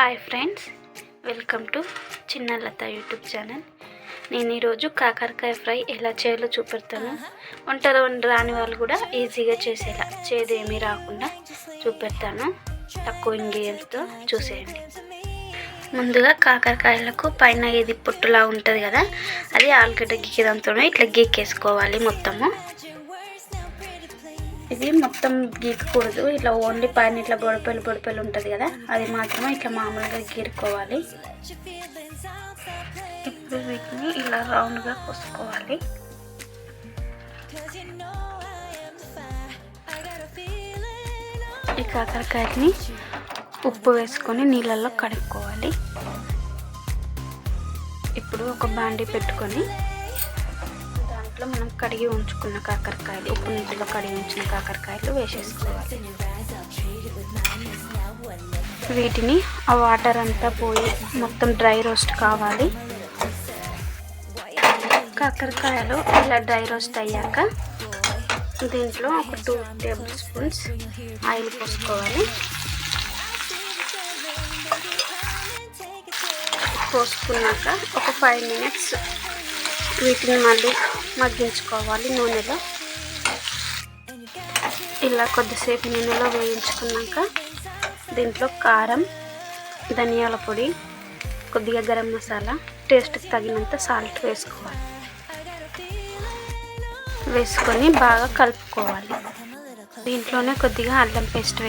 Hi friends, welcome to Chinnalatha YouTube channel. నేను ఈరోజు కాకరకాయ ఫ్రై ఎలా చేయాలో చూపెడతాను. వంటలు రాని వాళ్ళు కూడా ఈజీగా చేసేలా, చేదేమీ రాకుండా చూపెడతాను. తక్కువ ఇంగ్రీడియంట్స్తో చూసేయండి. ముందుగా కాకరకాయలకు పైన ఇది పొట్టులా ఉంటుంది కదా, అది ఆలుగడ్డ గీకేదంతో ఇట్లా గీకేసుకోవాలి. మొత్తము ఇది మొత్తం గీకకూడదు, ఇట్లా ఓన్లీ పైన ఇట్లా బొడపలు ఉంటుంది కదా, అది మాత్రమే ఇట్లా మామూలుగా గీరుకోవాలి. ఇప్పుడు వీటిని ఇలా రౌండ్గా కోసుకోవాలి. ఈ కాకరకాయని ఉప్పు వేసుకొని నీళ్ళల్లో కడుక్కోవాలి. ఇప్పుడు ఒక బాండీ పెట్టుకొని దాంట్లో మనం కడిగి ఉంచుకున్న కాకరకాయలు, ఉప్పు నీటిలో కడిగి ఉంచిన కాకరకాయలు వేసేసుకోవాలి. వీటిని ఆ వాటర్ అంతా పోయి మొత్తం డ్రై రోస్ట్ కావాలి. కాకరకాయలు ఇలా డ్రై రోస్ట్ అయ్యాక దీంట్లో ఒక 2 టేబుల్ స్పూన్స్ ఆయిల్ పోసుకోవాలి. పోసుకున్నాక ఒక 5 మినిట్స్ వీటిని మళ్ళీ మగ్గించుకోవాలి నూనెలో. ఇలా కొద్దిసేపు నూనెలో వేయించుకున్నాక దీంట్లో కారం, ధనియాల పొడి, కొద్దిగా గరం మసాలా, టేస్ట్కి తగినంత సాల్ట్ వేసుకోవాలి. వేసుకొని బాగా కలుపుకోవాలి. దీంట్లోనే కొద్దిగా అల్లం పేస్ట్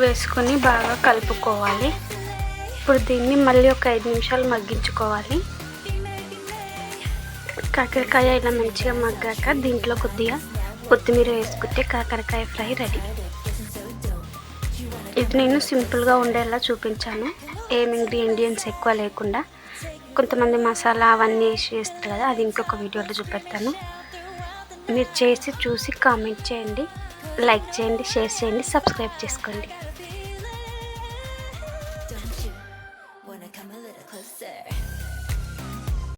వేసుకొని బాగా కలుపుకోవాలి. ఇప్పుడు దీన్ని మళ్ళీ ఒక 5 నిమిషాలు మగ్గించుకోవాలి. కాకరకాయ ఇలా మంచిగా మగ్గాక దీంట్లో కొద్దిగా కొత్తిమీర వేసుకుంటే కాకరకాయ ఫ్రై రెడీ. ఇది నేను సింపుల్గా ఉండేలా చూపించాను, ఏం ఇంగ్రీడియంట్స్ ఎక్కువ లేకుండా. కొంతమంది మసాలా అవన్నీ వేసి చేస్తారు కదా, అది ఇంకొక వీడియోలో చూపెడతాను. మీరు చేసి చూసి కామెంట్ చేయండి, లైక్ చేయండి, షేర్ చేయండి, సబ్స్క్రైబ్ చేసుకోండి.